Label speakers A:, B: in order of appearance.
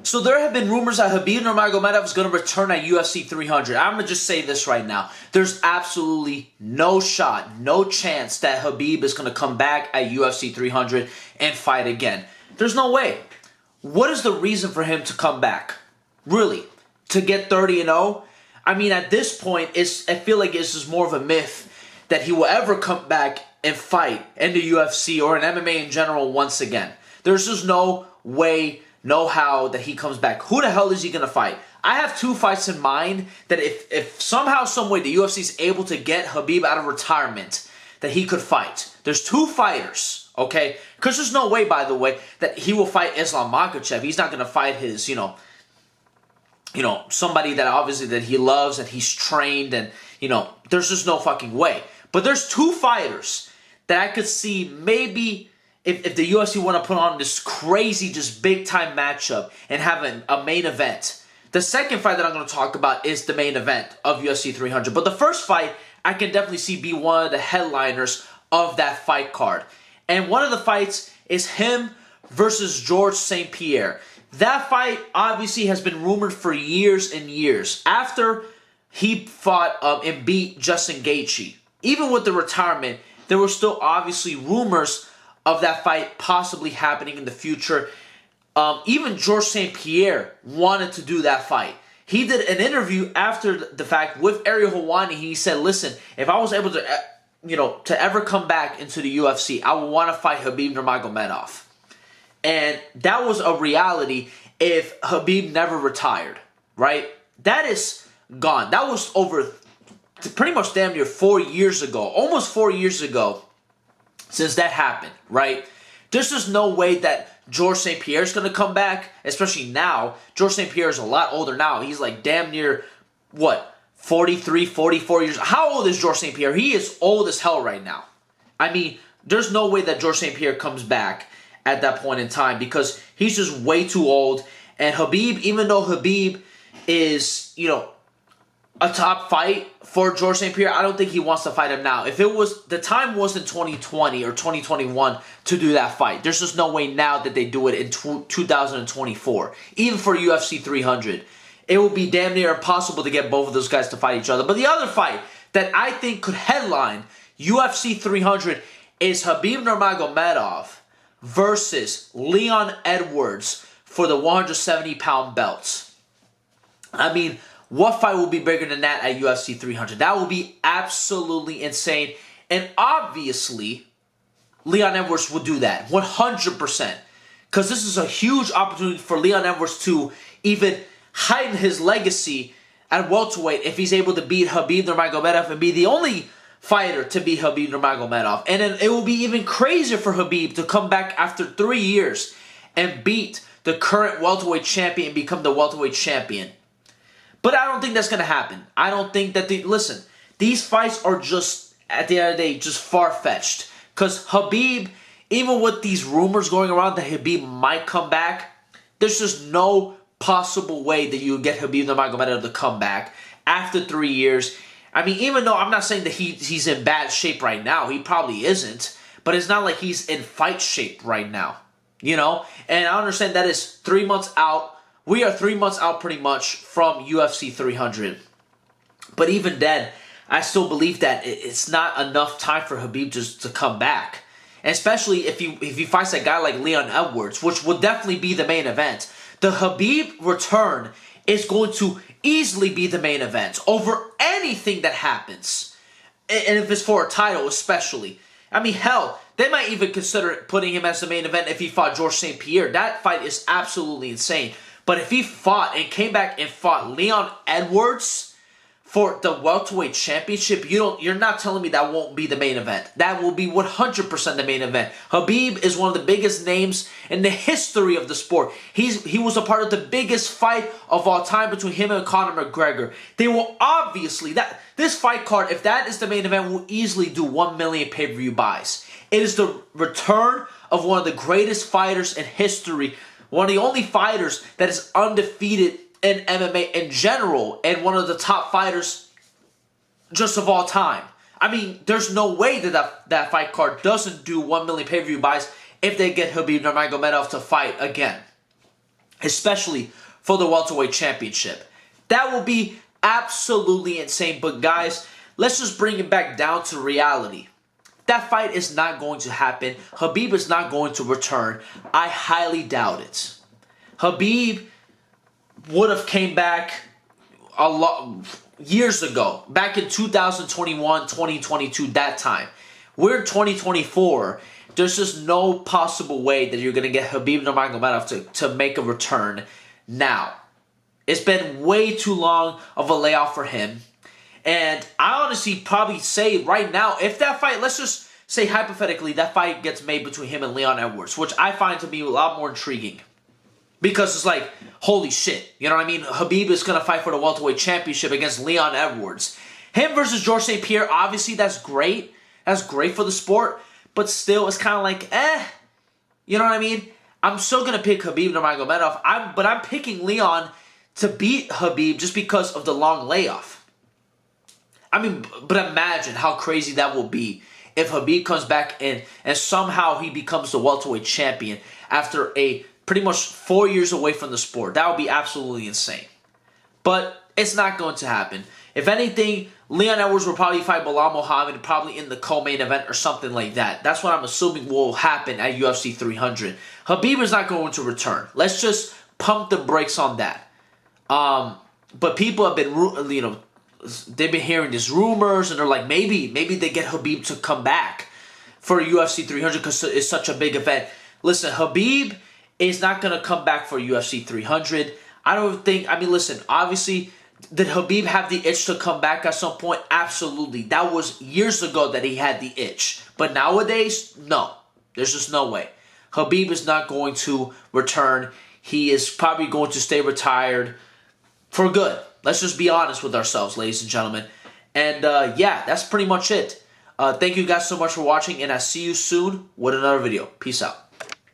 A: So there have been rumors that Khabib Nurmagomedov is going to return at UFC 300. I'm going to just say this right now. There's absolutely no shot, no chance that Khabib is going to come back at UFC 300 and fight again. There's no way. What is the reason for him to come back? Really? To get 30-0? I mean, at this point, I feel like it's just more of a myth that he will ever come back and fight in the UFC or in MMA in general once again. There's just no way, no how that he comes back. Who the hell is he going to fight? I have two fights in mind that if somehow, some way the UFC is able to get Khabib out of retirement, that he could fight. There's two fighters, okay? Because there's no way, by the way, that he will fight Islam Makhachev. He's not going to fight his, somebody that obviously that he loves and he's trained and, there's just no fucking way. But there's two fighters that I could see maybe if the UFC want to put on this crazy, just big-time matchup and have a main event. The second fight that I'm going to talk about is the main event of UFC 300. But the first fight, I can definitely see be one of the headliners of that fight card. And one of the fights is him versus Georges St. Pierre. That fight obviously has been rumored for years and years. After he fought and beat Justin Gaethje, even with the retirement, there were still obviously rumors of that fight possibly happening in the future. Even Georges St. Pierre wanted to do that fight. He did an interview after the fact with Ariel Helwani. He said, listen, if I was able to, to ever come back into the UFC, I would want to fight Khabib Nurmagomedov. And that was a reality if Khabib never retired, right? That is gone. That was over pretty much damn near 4 years ago, almost 4 years ago since that happened, right? There's just no way that Georges St. Pierre is going to come back, especially now. Georges St. Pierre is a lot older now. He's like damn near, 43, 44 years. How old is Georges St. Pierre? He is old as hell right now. I mean, there's no way that Georges St. Pierre comes back at that point in time because he's just way too old. And Khabib, even though Khabib is, a top fight for Georges St. Pierre, I don't think he wants to fight him now. If it was, the time wasn't 2020 or 2021 to do that fight. There's just no way now that they do it in 2024. Even for UFC 300. It would be damn near impossible to get both of those guys to fight each other. But the other fight that I think could headline UFC 300 is Khabib Nurmagomedov versus Leon Edwards for the 170-pound belts. I mean, what fight will be bigger than that at UFC 300? That will be absolutely insane. And obviously, Leon Edwards would do that 100%. Because this is a huge opportunity for Leon Edwards to even heighten his legacy at welterweight if he's able to beat Khabib Nurmagomedov and be the only fighter to beat Khabib Nurmagomedov. And then it will be even crazier for Khabib to come back after 3 years and beat the current welterweight champion and become the welterweight champion. But I don't think that's going to happen. I don't think that listen, these fights are just, at the end of the day, just far-fetched. Because Khabib, even with these rumors going around that Khabib might come back, there's just no possible way that you would get Khabib Nurmagomedov to come back after 3 years. I mean, even though I'm not saying that he's in bad shape right now. He probably isn't. But it's not like he's in fight shape right now. And I understand that is 3 months out. We are 3 months out pretty much from UFC 300. But even then, I still believe that it's not enough time for Khabib just to come back. And especially if he fights a guy like Leon Edwards, which would definitely be the main event. The Khabib return is going to easily be the main event over anything that happens. And if it's for a title especially. I mean, hell, they might even consider putting him as the main event if he fought Georges St. Pierre. That fight is absolutely insane. But if he fought and came back and fought Leon Edwards for the welterweight championship, you're not telling me that won't be the main event. That will be 100% the main event. Khabib is one of the biggest names in the history of the sport. He was a part of the biggest fight of all time between him and Conor McGregor. They will obviously, this fight card, if that is the main event, will easily do 1 million pay-per-view buys. It is the return of one of the greatest fighters in history. One of the only fighters that is undefeated in MMA in general, and one of the top fighters just of all time. I mean, there's no way that fight card doesn't do 1 million pay-per-view buys if they get Khabib Nurmagomedov to fight again. especially for the welterweight championship. That will be absolutely insane. But guys, let's just bring it back down to reality. That fight is not going to happen. Khabib is not going to return. I highly doubt it. Khabib would have came back a lot years ago, back in 2021, 2022, that time. We're in 2024. There's just no possible way that you're going to get Khabib Nurmagomedov to make a return now. It's been way too long of a layoff for him. And I honestly probably say right now, if that fight, let's just say hypothetically, that fight gets made between him and Leon Edwards, which I find to be a lot more intriguing. Because it's like, holy shit, you know what I mean? Khabib is going to fight for the welterweight championship against Leon Edwards. Him versus Georges St. Pierre, obviously that's great. That's great for the sport. But still, it's kind of like, you know what I mean? I'm still going to pick Khabib Nurmagomedov. But I'm picking Leon to beat Khabib just because of the long layoff. I mean, but imagine how crazy that will be if Khabib comes back and somehow he becomes the welterweight champion after a pretty much 4 years away from the sport. That would be absolutely insane. But it's not going to happen. If anything, Leon Edwards will probably fight Belal Muhammad probably in the co-main event or something like that. That's what I'm assuming will happen at UFC 300. Khabib is not going to return. Let's just pump the brakes on that. But people have been, you know, they've been hearing these rumors, and they're like, maybe they get Khabib to come back for UFC 300 because it's such a big event. Listen, Khabib is not going to come back for UFC 300. I don't think, I mean, listen, obviously, did Khabib have the itch to come back at some point? Absolutely. That was years ago that he had the itch. But nowadays, no. There's just no way. Khabib is not going to return. He is probably going to stay retired for good. Let's just be honest with ourselves, ladies and gentlemen. And yeah, that's pretty much it. Thank you guys so much for watching, and I'll see you soon with another video. Peace out.